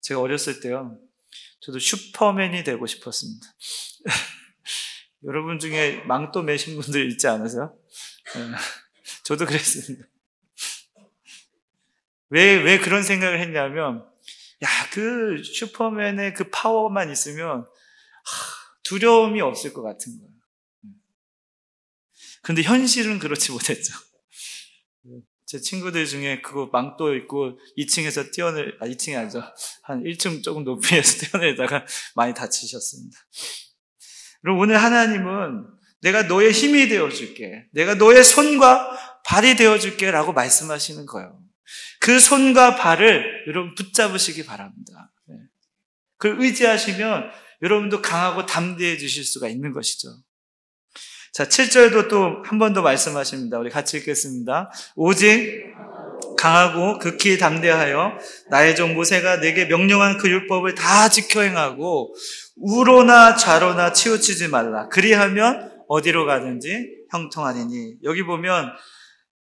제가 어렸을 때요, 저도 슈퍼맨이 되고 싶었습니다. 여러분 중에 망토 매신 분들 있지 않으세요? 저도 그랬습니다. 왜 그런 생각을 했냐면, 그 슈퍼맨의 그 파워만 있으면 두려움이 없을 것 같은 거예요. 그런데 현실은 그렇지 못했죠. 제 친구들 중에 그거 망토 입고 2층에서 2층이 아니죠. 한 1층 조금 높이에서 뛰어내다가 많이 다치셨습니다. 그럼 오늘 하나님은 내가 너의 힘이 되어줄게. 내가 너의 손과 발이 되어줄게 라고 말씀하시는 거예요. 그 손과 발을 여러분 붙잡으시기 바랍니다. 그걸 의지하시면 여러분도 강하고 담대해지실 수가 있는 것이죠. 자, 7절도 또 한 번 더 말씀하십니다. 우리 같이 읽겠습니다. 오직 강하고 극히 담대하여 나의 종 모세가 내게 명령한 그 율법을 다 지켜 행하고 우로나 좌로나 치우치지 말라. 그리하면 어디로 가든지 형통하리니. 여기 보면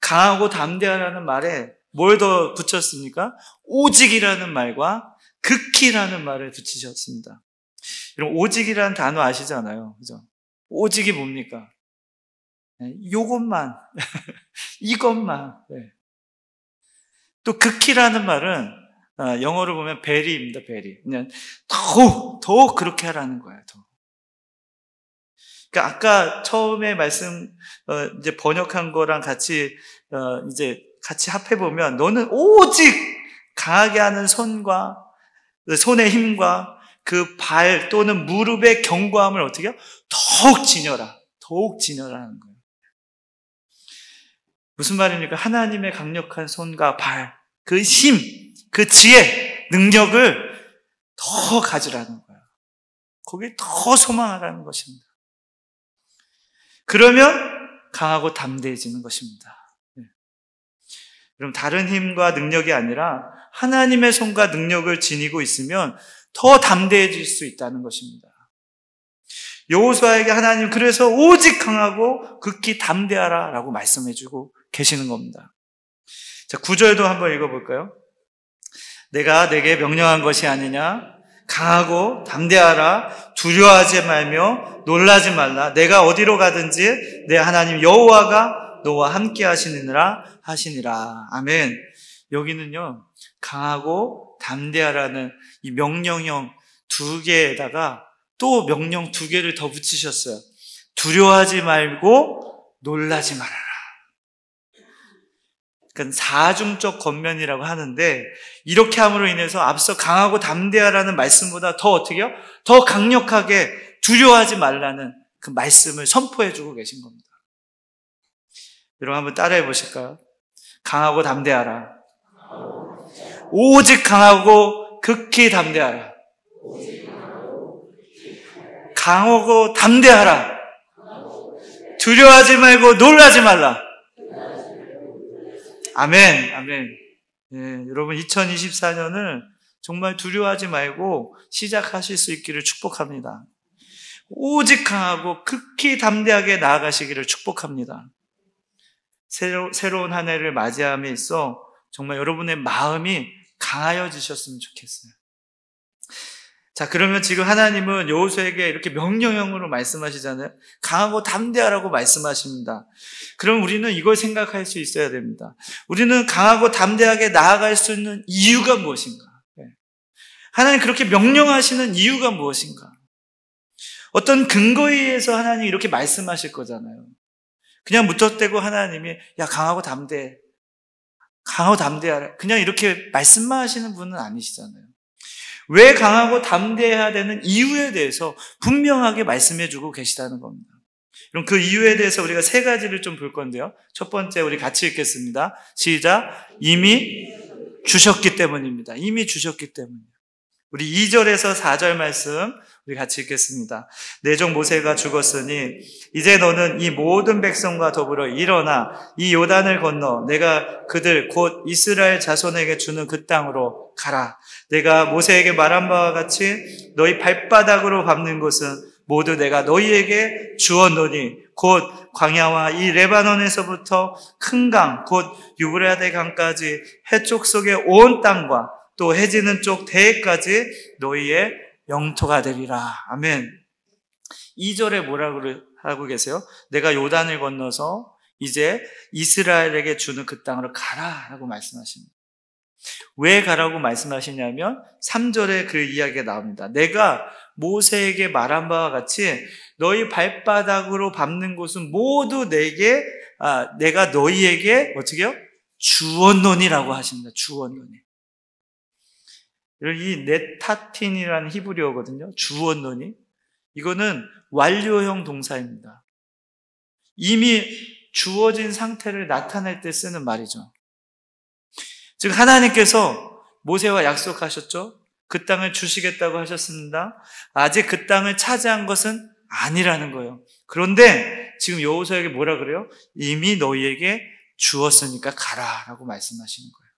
강하고 담대하라는 말에 뭘 더 붙였습니까? 오직이라는 말과 극히라는 말을 붙이셨습니다. 여러분, 오직이라는 단어 아시잖아요. 그죠? 오직이 뭡니까? 요것만, 이것만. 네. 또 극히라는 말은 영어로 보면 베리입니다. 베리. 그냥 더욱 그렇게 하라는 거예요. 더. 그러니까 아까 처음에 이제 번역한 거랑 같이 이제 같이 합해 보면 너는 오직 강하게 하는 손과 손의 힘과 그 발 또는 무릎의 견고함을 어떻게 해요? 더욱 지녀라는 거예요. 무슨 말입니까? 하나님의 강력한 손과 발, 그 힘, 그 지혜, 능력을 더 가지라는 거예요. 거기에 더 소망하라는 것입니다. 그러면 강하고 담대해지는 것입니다. 그럼 다른 힘과 능력이 아니라 하나님의 손과 능력을 지니고 있으면 더 담대해질 수 있다는 것입니다. 여호수아에게 하나님 그래서 오직 강하고 극히 담대하라 라고 말씀해주고 계시는 겁니다. 자, 9절도 한번 읽어볼까요? 내가 내게 명령한 것이 아니냐? 강하고 담대하라. 두려워하지 말며 놀라지 말라. 내가 어디로 가든지 내 하나님 여호와가 너와 함께 하시니라. 아멘. 여기는요, 강하고 담대하라는 이 명령형 2개에다가 또 명령 2개를 더 붙이셨어요. 두려워하지 말고 놀라지 말아라. 그러니까 사중적 겉면이라고 하는데, 이렇게 함으로 인해서 앞서 강하고 담대하라는 말씀보다 더 어떻게 해요? 더 강력하게 두려워하지 말라는 그 말씀을 선포해주고 계신 겁니다. 여러분 한번 따라해 보실까요? 강하고 담대하라. 오직 강하고 극히 담대하라. 강하고 담대하라. 두려워하지 말고 놀라지 말라. 아멘, 아멘. 예, 여러분 2024년을 정말 두려워하지 말고 시작하실 수 있기를 축복합니다. 오직 강하고 극히 담대하게 나아가시기를 축복합니다. 새로운 한 해를 맞이함에 있어 정말 여러분의 마음이 강하여지셨으면 좋겠어요. 자, 그러면 지금 하나님은 여호수아에게 이렇게 명령형으로 말씀하시잖아요. 강하고 담대하라고 말씀하십니다. 그럼 우리는 이걸 생각할 수 있어야 됩니다. 우리는 강하고 담대하게 나아갈 수 있는 이유가 무엇인가? 하나님 그렇게 명령하시는 이유가 무엇인가? 어떤 근거에 의해서 하나님이 이렇게 말씀하실 거잖아요. 그냥 무턱대고 하나님이 강하고 담대하라 그냥 이렇게 말씀만 하시는 분은 아니시잖아요. 왜 강하고 담대해야 되는 이유에 대해서 분명하게 말씀해주고 계시다는 겁니다. 그럼 그 이유에 대해서 우리가 3가지를 좀 볼 건데요. 첫 번째 우리 같이 읽겠습니다. 시작. 이미 주셨기 때문입니다. 이미 주셨기 때문이에요. 우리 2절에서 4절 말씀 우리 같이 읽겠습니다. 내 종 모세가 죽었으니 이제 너는 이 모든 백성과 더불어 일어나 이 요단을 건너 내가 그들 곧 이스라엘 자손에게 주는 그 땅으로 가라. 내가 모세에게 말한 바와 같이 너희 발바닥으로 밟는 곳은 모두 내가 너희에게 주었노니 곧 광야와 이 레바논에서부터 큰 강 곧 유브라데 강까지 해쪽 속의 온 땅과 또 해지는 쪽 대해까지 너희의 영토가 되리라. 아멘. 2절에 뭐라고 하고 계세요? 내가 요단을 건너서 이제 이스라엘에게 주는 그 땅으로 가라라고 말씀하십니다. 왜 가라고 말씀하시냐면 3절에 그 이야기가 나옵니다. 내가 모세에게 말한 바와 같이 너희 발바닥으로 밟는 곳은 모두 내가 너희에게 어떻게요? 주었노니라고 하십니다. 주었노니. 이 네타틴이라는 히브리어거든요. 주었노니. 이거는 완료형 동사입니다. 이미 주어진 상태를 나타낼 때 쓰는 말이죠. 즉 하나님께서 모세와 약속하셨죠. 그 땅을 주시겠다고 하셨습니다. 아직 그 땅을 차지한 것은 아니라는 거예요. 그런데 지금 여호수아에게 뭐라 그래요? 이미 너희에게 주었으니까 가라라고 말씀하시는 거예요.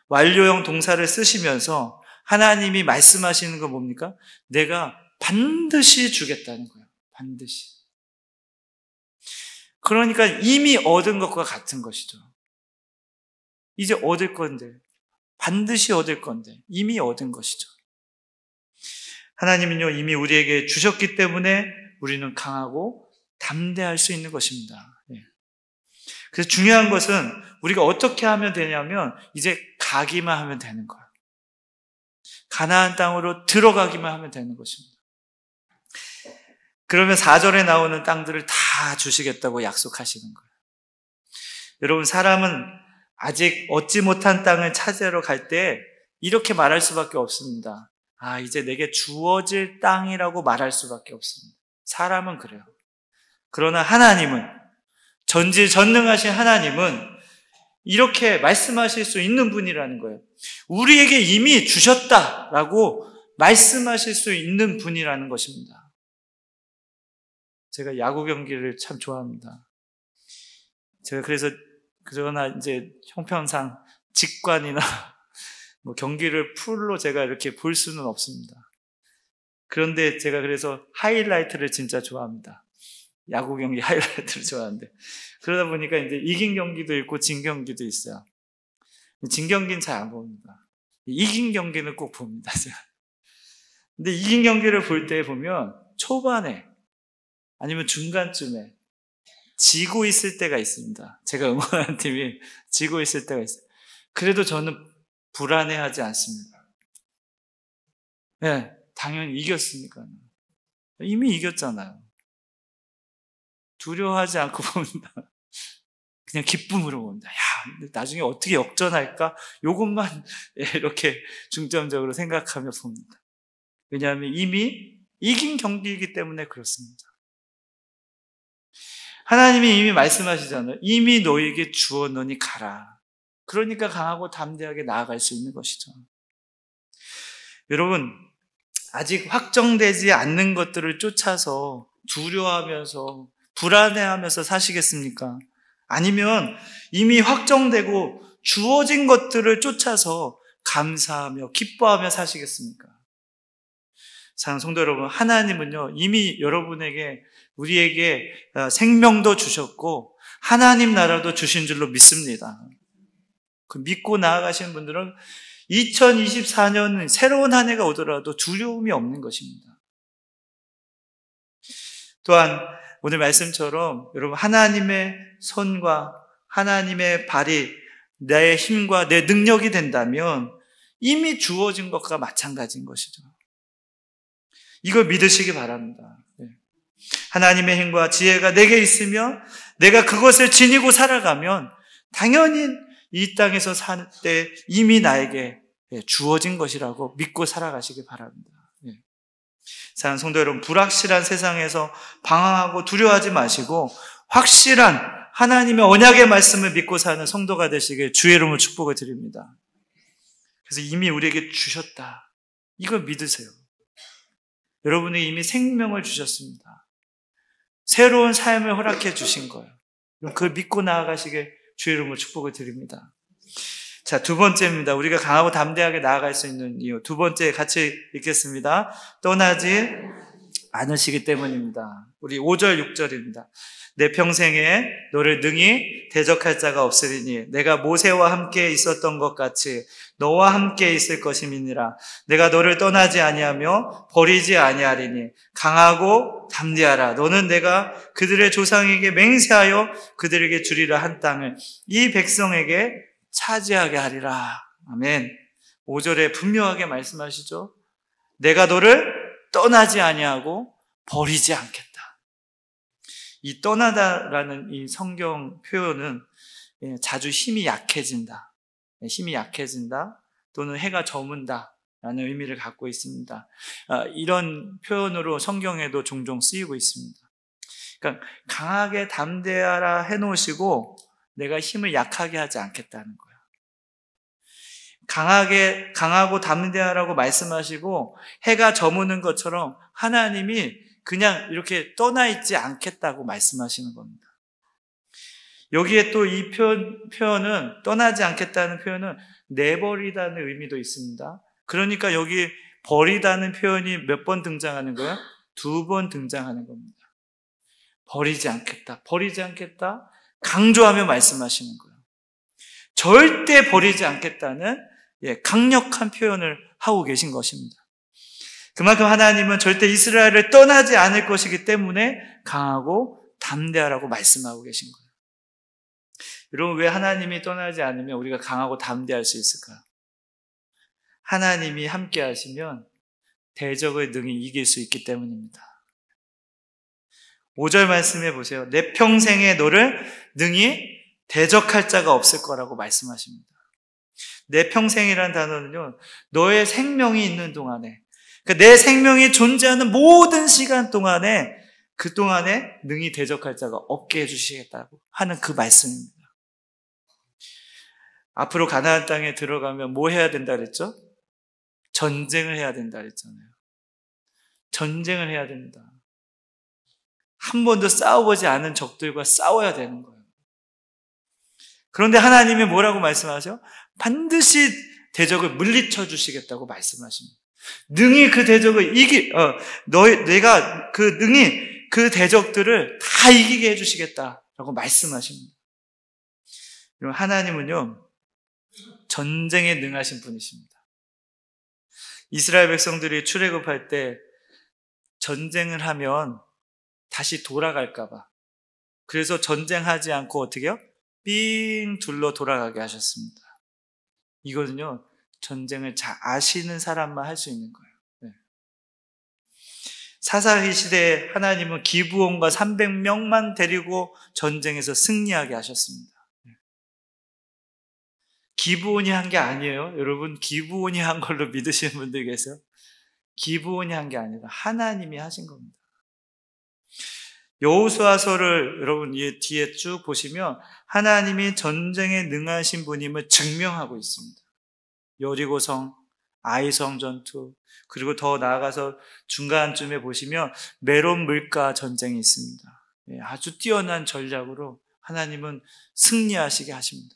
완료형 동사를 쓰시면서 하나님이 말씀하시는 건 뭡니까? 내가 반드시 주겠다는 거예요. 반드시. 그러니까 이미 얻은 것과 같은 것이죠. 이제 얻을 건데, 반드시 얻을 건데 이미 얻은 것이죠. 하나님은요 이미 우리에게 주셨기 때문에 우리는 강하고 담대할 수 있는 것입니다. 그래서 중요한 것은 우리가 어떻게 하면 되냐면 이제 가기만 하면 되는 거예요. 가나안 땅으로 들어가기만 하면 되는 것입니다. 그러면 4절에 나오는 땅들을 다 주시겠다고 약속하시는 거예요. 여러분, 사람은 아직 얻지 못한 땅을 차지하러 갈 때 이렇게 말할 수밖에 없습니다. 아, 이제 내게 주어질 땅이라고 말할 수밖에 없습니다. 사람은 그래요. 그러나 하나님은, 전지전능하신 하나님은 이렇게 말씀하실 수 있는 분이라는 거예요. 우리에게 이미 주셨다라고 말씀하실 수 있는 분이라는 것입니다. 제가 야구 경기를 참 좋아합니다. 제가 그러나 이제 형편상 직관이나 뭐 경기를 풀로 제가 이렇게 볼 수는 없습니다. 그런데 제가 그래서 하이라이트를 진짜 좋아합니다. 야구 경기 하이라이트를 좋아하는데, 그러다 보니까 이제 이긴 경기도 있고 진 경기도 있어요. 진 경기는 잘 안 봅니다. 이긴 경기는 꼭 봅니다, 제가. 근데 이긴 경기를 볼 때 보면 초반에 아니면 중간쯤에 지고 있을 때가 있습니다. 제가 응원하는 팀이 지고 있을 때가 있어요. 그래도 저는 불안해하지 않습니다. 네, 당연히 이겼으니까요. 이미 이겼잖아요. 두려워하지 않고 봅니다. 그냥 기쁨으로 봅니다. 야, 나중에 어떻게 역전할까? 요것만 이렇게 중점적으로 생각하며 봅니다. 왜냐하면 이미 이긴 경기이기 때문에 그렇습니다. 하나님이 이미 말씀하시잖아요. 이미 너희에게 주었노니 가라. 그러니까 강하고 담대하게 나아갈 수 있는 것이죠. 여러분, 아직 확정되지 않는 것들을 쫓아서 두려워하면서 불안해하면서 사시겠습니까? 아니면 이미 확정되고 주어진 것들을 쫓아서 감사하며 기뻐하며 사시겠습니까? 사랑하는 성도 여러분, 하나님은요 이미 우리에게 생명도 주셨고 하나님 나라도 주신 줄로 믿습니다. 그 믿고 나아가시는 분들은 2024년 새로운 한 해가 오더라도 두려움이 없는 것입니다. 또한 오늘 말씀처럼 여러분, 하나님의 손과 하나님의 발이 내 힘과 내 능력이 된다면 이미 주어진 것과 마찬가지인 것이죠. 이걸 믿으시기 바랍니다. 하나님의 힘과 지혜가 내게 있으며 내가 그것을 지니고 살아가면 당연히 이 땅에서 살 때 이미 나에게 주어진 것이라고 믿고 살아가시기 바랍니다. 사랑하는 성도 여러분, 불확실한 세상에서 방황하고 두려워하지 마시고 확실한 하나님의 언약의 말씀을 믿고 사는 성도가 되시길 주의 이름으로 축복을 드립니다. 그래서 이미 우리에게 주셨다, 이걸 믿으세요. 여러분이 이미 생명을 주셨습니다. 새로운 삶을 허락해 주신 거예요. 그걸 믿고 나아가시길 주의 이름으로 축복을 드립니다. 자, 두 번째입니다. 우리가 강하고 담대하게 나아갈 수 있는 이유. 두 번째 같이 읽겠습니다. 떠나지 않으시기 때문입니다. 우리 5절, 6절입니다. 내 평생에 너를 능히 대적할 자가 없으리니 내가 모세와 함께 있었던 것 같이 너와 함께 있을 것임이니라. 내가 너를 떠나지 아니하며 버리지 아니하리니 강하고 담대하라. 너는 내가 그들의 조상에게 맹세하여 그들에게 주리라 한 땅을 이 백성에게 차지하게 하리라. 아멘. 5절에 분명하게 말씀하시죠. 내가 너를 떠나지 아니하고 버리지 않겠다. 이 떠나다라는 이 성경 표현은 자주 힘이 약해진다, 힘이 약해진다 또는 해가 저문다 라는 의미를 갖고 있습니다. 이런 표현으로 성경에도 종종 쓰이고 있습니다. 그러니까 강하게 담대하라 해놓으시고 내가 힘을 약하게 하지 않겠다는 거예요. 강하고 담대하라고 말씀하시고 해가 저무는 것처럼 하나님이 그냥 이렇게 떠나 있지 않겠다고 말씀하시는 겁니다. 여기에 또 이 표현은 떠나지 않겠다는 표현은 내버리다는 의미도 있습니다. 그러니까 여기 버리다는 표현이 몇 번 등장하는 거예요? 2번 등장하는 겁니다. 버리지 않겠다, 버리지 않겠다 강조하며 말씀하시는 거예요. 절대 버리지 않겠다는 강력한 표현을 하고 계신 것입니다. 그만큼 하나님은 절대 이스라엘을 떠나지 않을 것이기 때문에 강하고 담대하라고 말씀하고 계신 거예요. 여러분, 왜 하나님이 떠나지 않으면 우리가 강하고 담대할 수 있을까요? 하나님이 함께 하시면 대적을 능히 이길 수 있기 때문입니다. 5절 말씀해 보세요. 내 평생에 너를 능히 대적할 자가 없을 거라고 말씀하십니다. 내 평생이라는 단어는요, 너의 생명이 있는 동안에, 그러니까 내 생명이 존재하는 모든 시간 동안에 그 동안에 능히 대적할 자가 없게 해주시겠다고 하는 그 말씀입니다. 앞으로 가나안 땅에 들어가면 뭐 해야 된다 그랬죠? 전쟁을 해야 된다 그랬잖아요. 전쟁을 해야 된다. 한 번도 싸워보지 않은 적들과 싸워야 되는 거예요. 그런데 하나님이 뭐라고 말씀하죠? 반드시 대적을 물리쳐 주시겠다고 말씀하십니다. 능히 그 대적을 내가 능히 그 대적들을 다 이기게 해주시겠다라고 말씀하십니다. 여러분, 하나님은요, 전쟁에 능하신 분이십니다. 이스라엘 백성들이 출애굽할 때 전쟁을 하면 다시 돌아갈까봐. 그래서 전쟁하지 않고 어떻게 해요? 삥 둘러 돌아가게 하셨습니다. 이거는요, 전쟁을 잘 아시는 사람만 할 수 있는 거예요. 네. 사사기 시대에 하나님은 기브온과 300명만 데리고 전쟁에서 승리하게 하셨습니다. 네. 기브온이 한 게 아니에요. 여러분, 기브온이 한 걸로 믿으시는 분들 계세요? 기브온이 한 게 아니라 하나님이 하신 겁니다. 여호수아서를 여러분 뒤에 쭉 보시면 하나님이 전쟁에 능하신 분임을 증명하고 있습니다. 여리고성, 아이성 전투, 그리고 더 나아가서 중간쯤에 보시면 메론 물가 전쟁이 있습니다. 아주 뛰어난 전략으로 하나님은 승리하시게 하십니다.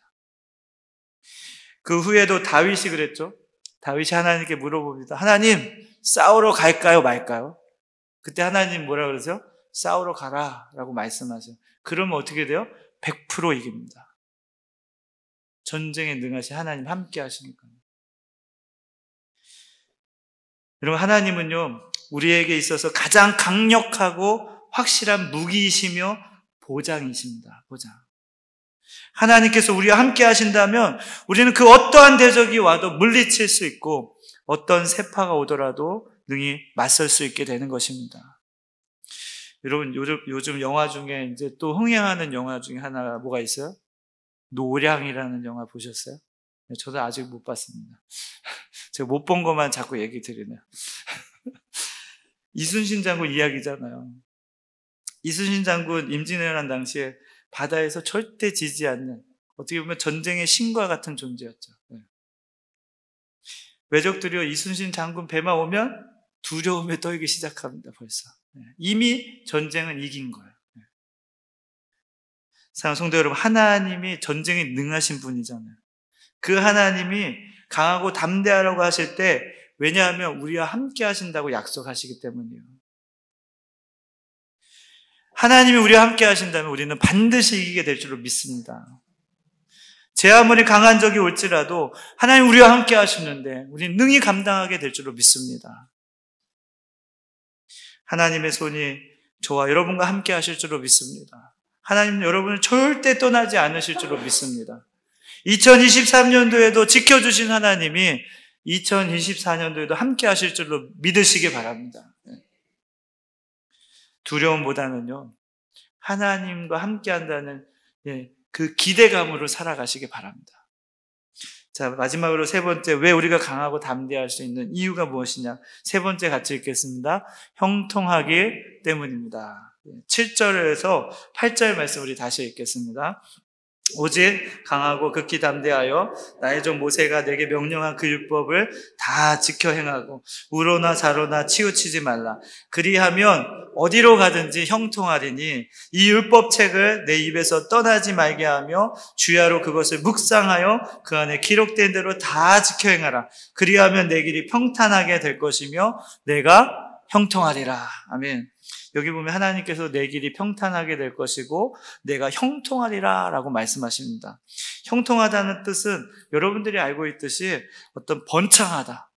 그 후에도 다윗이 그랬죠. 다윗이 하나님께 물어봅니다. 하나님, 싸우러 갈까요, 말까요? 그때 하나님 뭐라 그러세요? 싸우러 가라 라고 말씀하세요. 그러면 어떻게 돼요? 100% 이깁니다. 전쟁에 능하신 하나님 함께 하시니까요. 여러분, 하나님은요, 우리에게 있어서 가장 강력하고 확실한 무기이시며 보장이십니다. 보장. 하나님께서 우리와 함께 하신다면 우리는 그 어떠한 대적이 와도 물리칠 수 있고 어떤 세파가 오더라도 능히 맞설 수 있게 되는 것입니다. 여러분, 요즘 영화 중에 이제 또 흥행하는 영화 중에 하나가 뭐가 있어요? 노량이라는 영화 보셨어요? 저도 아직 못 봤습니다. 제가 못 본 것만 자꾸 얘기 드리네요. 이순신 장군 이야기잖아요. 이순신 장군 임진왜란 당시에 바다에서 절대 지지 않는, 어떻게 보면 전쟁의 신과 같은 존재였죠. 외적들이요, 이순신 장군 배만 오면 두려움에 떨기 시작합니다. 벌써. 이미 전쟁은 이긴 거예요. 사랑하는 성도 여러분, 하나님이 전쟁에 능하신 분이잖아요. 그 하나님이 강하고 담대하라고 하실 때, 왜냐하면 우리와 함께 하신다고 약속하시기 때문이에요. 하나님이 우리와 함께 하신다면 우리는 반드시 이기게 될 줄로 믿습니다. 제 아무리 강한 적이 올지라도 하나님 우리와 함께 하시는데 우리는 능히 감당하게 될 줄로 믿습니다. 하나님의 손이 저와 여러분과 함께 하실 줄로 믿습니다. 하나님은 여러분을 절대 떠나지 않으실 줄로 믿습니다. 2023년도에도 지켜주신 하나님이 2024년도에도 함께 하실 줄로 믿으시기 바랍니다. 두려움보다는요, 하나님과 함께 한다는 그 기대감으로 살아가시기 바랍니다. 자, 마지막으로 세 번째, 왜 우리가 강하고 담대할 수 있는 이유가 무엇이냐? 세 번째 같이 읽겠습니다. 형통하기 때문입니다. 7절에서 8절 말씀 우리 다시 읽겠습니다. 오직 강하고 극히 담대하여 나의 종 모세가 내게 명령한 그 율법을 다 지켜 행하고 우로나 좌로나 치우치지 말라. 그리하면 어디로 가든지 형통하리니 이 율법책을 내 입에서 떠나지 말게 하며 주야로 그것을 묵상하여 그 안에 기록된 대로 다 지켜 행하라. 그리하면 내 길이 평탄하게 될 것이며 내가 형통하리라. 아멘. 여기 보면 하나님께서 내 길이 평탄하게 될 것이고 내가 형통하리라 라고 말씀하십니다. 형통하다는 뜻은 여러분들이 알고 있듯이 어떤 번창하다,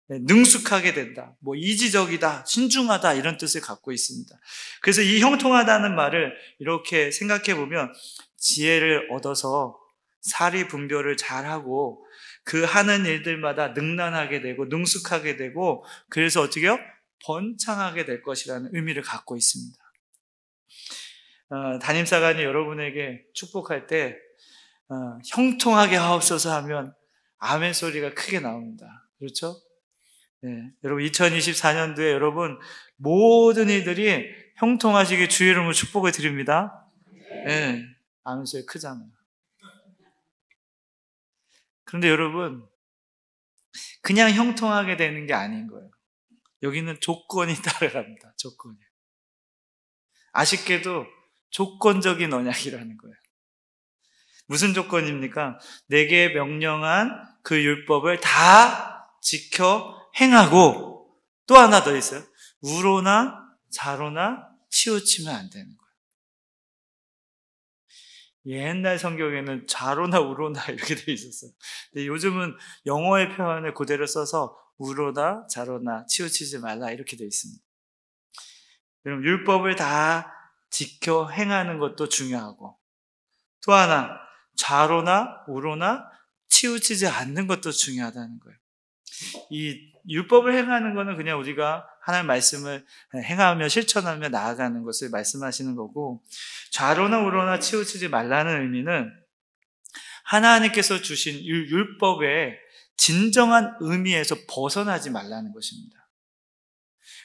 능숙하게 된다, 이지적이다, 신중하다 이런 뜻을 갖고 있습니다. 그래서 이 형통하다는 말을 이렇게 생각해 보면 지혜를 얻어서 사리 분별을 잘하고 그 하는 일들마다 능란하게 되고 능숙하게 되고 그래서 어떻게 해요? 번창하게 될 것이라는 의미를 갖고 있습니다. 담임사관이 여러분에게 축복할 때 형통하게 하옵소서 하면 아멘 소리가 크게 나옵니다. 그렇죠? 네, 여러분 2024년도에 여러분 모든 이들이 형통하시길 주의 이름으로 축복을 드립니다. 네, 아멘 소리 크잖아요. 그런데 여러분 그냥 형통하게 되는 게 아닌 거예요. 여기는 조건이 따라갑니다. 조건이. 아쉽게도 조건적인 언약이라는 거예요. 무슨 조건입니까? 내게 명령한 그 율법을 다 지켜 행하고 또 하나 더 있어요. 우로나 좌로나 치우치면 안 되는 거예요. 옛날 성경에는 좌로나 우로나 이렇게 되어 있었어요. 근데 요즘은 영어의 표현을 그대로 써서 우로나 좌로나 치우치지 말라 이렇게 되어 있습니다. 여러분 율법을 다 지켜 행하는 것도 중요하고 또 하나 좌로나 우로나 치우치지 않는 것도 중요하다는 거예요. 이 율법을 행하는 거는 그냥 우리가 하나님 말씀을 행하며 실천하며 나아가는 것을 말씀하시는 거고 좌로나 우로나 치우치지 말라는 의미는 하나님께서 주신 율법의 진정한 의미에서 벗어나지 말라는 것입니다.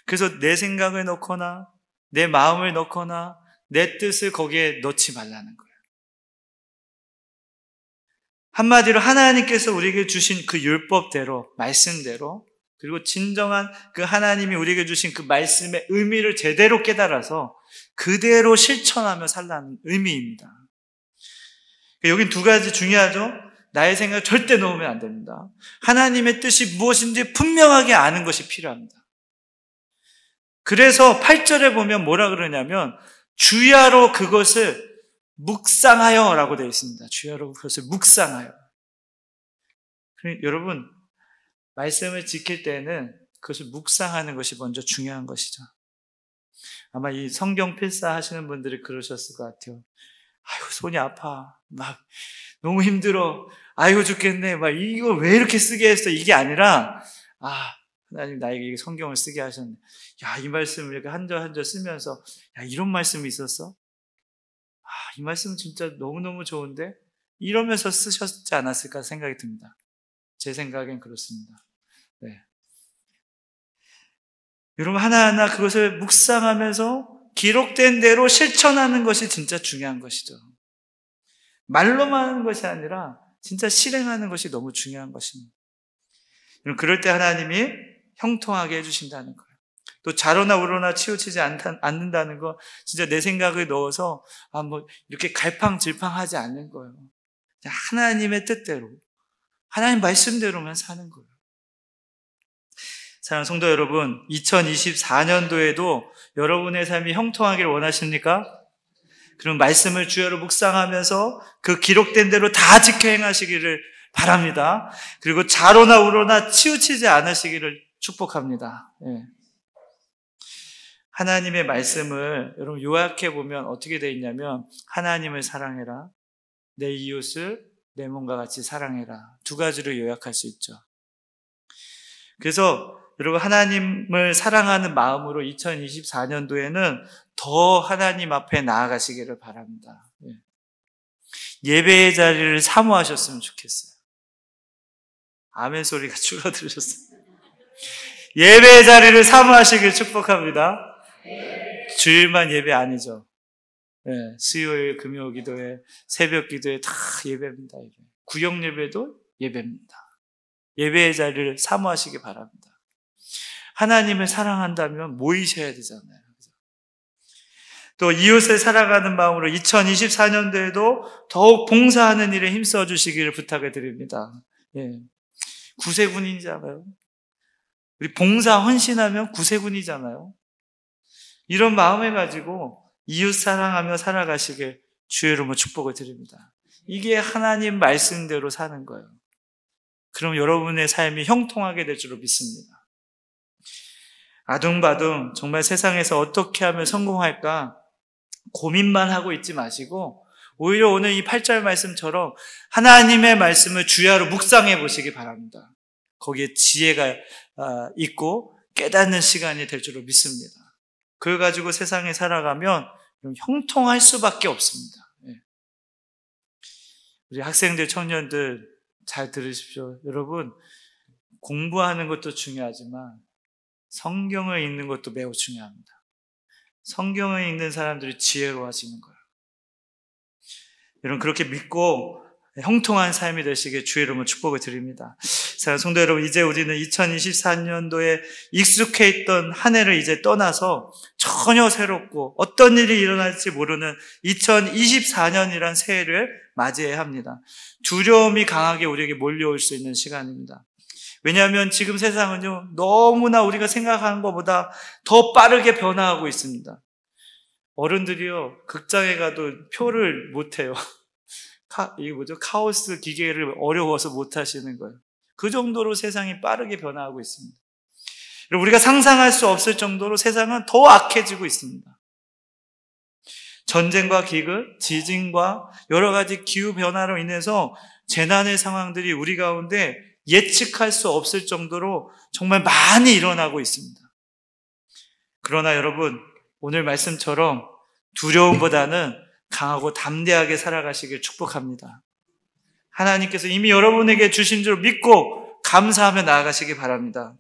그래서 내 생각을 넣거나 내 마음을 넣거나 내 뜻을 거기에 넣지 말라는 거예요. 한마디로 하나님께서 우리에게 주신 그 율법대로, 말씀대로 그리고 진정한 그 하나님이 우리에게 주신 그 말씀의 의미를 제대로 깨달아서 그대로 실천하며 살라는 의미입니다. 여긴 두 가지 중요하죠? 나의 생각 절대 넣으면 안 됩니다. 하나님의 뜻이 무엇인지 분명하게 아는 것이 필요합니다. 그래서 8절에 보면 뭐라 그러냐면 주야로 그것을 묵상하여 라고 되어 있습니다. 주야로 그것을 묵상하여. 여러분 말씀을 지킬 때는 그것을 묵상하는 것이 먼저 중요한 것이죠. 아마 이 성경 필사 하시는 분들이 그러셨을 것 같아요. 아이고 손이 아파. 막 너무 힘들어. 아이고 죽겠네. 막 이걸 왜 이렇게 쓰게 했어? 이게 아니라 하나님 나에게 성경을 쓰게 하셨네. 야, 이 말씀을 이렇게 한 절 한 절 쓰면서 야, 이런 말씀이 있었어? 이 말씀 진짜 너무너무 좋은데? 이러면서 쓰셨지 않았을까 생각이 듭니다. 제 생각엔 그렇습니다. 네. 여러분 하나하나 그것을 묵상하면서 기록된 대로 실천하는 것이 진짜 중요한 것이죠. 말로만 하는 것이 아니라 진짜 실행하는 것이 너무 중요한 것입니다. 그럴 때 하나님이 형통하게 해주신다는 거예요. 또 좌로나 우로나 치우치지 않는다는 거 진짜 내 생각을 넣어서 이렇게 갈팡질팡하지 않는 거예요. 하나님의 뜻대로 하나님 말씀대로만 사는 거예요. 사랑하는 성도 여러분, 2024년도에도 여러분의 삶이 형통하기를 원하십니까? 그럼 말씀을 주야로 묵상하면서 그 기록된 대로 다 지켜 행하시기를 바랍니다. 그리고 좌로나 우로나 치우치지 않으시기를 축복합니다. 예. 하나님의 말씀을 여러분 요약해 보면 어떻게 되어 있냐면, 하나님을 사랑해라, 내 이웃을 내 몸과 같이 사랑해라, 두 가지로 요약할 수 있죠. 그래서 여러분, 하나님을 사랑하는 마음으로 2024년도에는 더 하나님 앞에 나아가시기를 바랍니다. 예배의 자리를 사모하셨으면 좋겠어요. 아멘 소리가 줄어들으셨어요. 예배의 자리를 사모하시길 축복합니다. 주일만 예배 아니죠. 수요일, 금요 기도회, 새벽 기도회 다 예배입니다. 구역 예배도 예배입니다. 예배의 자리를 사모하시기 바랍니다. 하나님을 사랑한다면 모이셔야 되잖아요. 또 이웃을 사랑하는 마음으로 2024년도에도 더욱 봉사하는 일에 힘써 주시기를 부탁을 드립니다. 구세군이잖아요. 우리 봉사 헌신하면 구세군이잖아요. 이런 마음을 가지고 이웃 사랑하며 살아가시길 주의 이름으로 축복을 드립니다. 이게 하나님 말씀대로 사는 거예요. 그럼 여러분의 삶이 형통하게 될 줄로 믿습니다. 아둥바둥 정말 세상에서 어떻게 하면 성공할까 고민만 하고 있지 마시고, 오히려 오늘 이 8절 말씀처럼 하나님의 말씀을 주야로 묵상해 보시기 바랍니다. 거기에 지혜가 있고 깨닫는 시간이 될 줄로 믿습니다. 그걸 가지고 세상에 살아가면 형통할 수밖에 없습니다. 우리 학생들, 청년들 잘 들으십시오. 여러분, 공부하는 것도 중요하지만 성경을 읽는 것도 매우 중요합니다. 성경을 읽는 사람들이 지혜로워지는 거예요. 여러분, 그렇게 믿고 형통한 삶이 되시길 주의 이름으로 축복을 드립니다. 사랑하는 성도 여러분, 이제 우리는 2024년도에 익숙해 있던 한 해를 이제 떠나서 전혀 새롭고 어떤 일이 일어날지 모르는 2024년이란 새해를 맞이해야 합니다. 두려움이 강하게 우리에게 몰려올 수 있는 시간입니다. 왜냐하면 지금 세상은요, 너무나 우리가 생각하는 것보다 더 빠르게 변화하고 있습니다. 어른들이요, 극장에 가도 표를 못 해요. 이게 뭐죠? 카오스 기계를 어려워서 못 하시는 거예요. 그 정도로 세상이 빠르게 변화하고 있습니다. 우리가 상상할 수 없을 정도로 세상은 더 악해지고 있습니다. 전쟁과 기근, 지진과 여러 가지 기후 변화로 인해서 재난의 상황들이 우리 가운데 예측할 수 없을 정도로 정말 많이 일어나고 있습니다. 그러나 여러분, 오늘 말씀처럼 두려움보다는 강하고 담대하게 살아가시길 축복합니다. 하나님께서 이미 여러분에게 주신 줄 믿고 감사하며 나아가시기 바랍니다.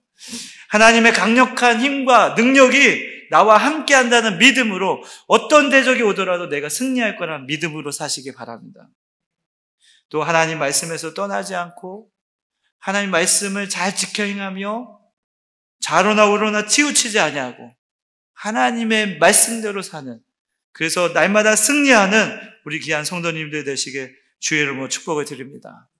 하나님의 강력한 힘과 능력이 나와 함께 한다는 믿음으로 어떤 대적이 오더라도 내가 승리할 거라는 믿음으로 사시기 바랍니다. 또 하나님 말씀에서 떠나지 않고 하나님 말씀을 잘 지켜 행하며 좌로나 우로나 치우치지 아니하고 하나님의 말씀대로 사는, 그래서 날마다 승리하는 우리 귀한 성도님들 되시게 주의 이름으로 축복을 드립니다.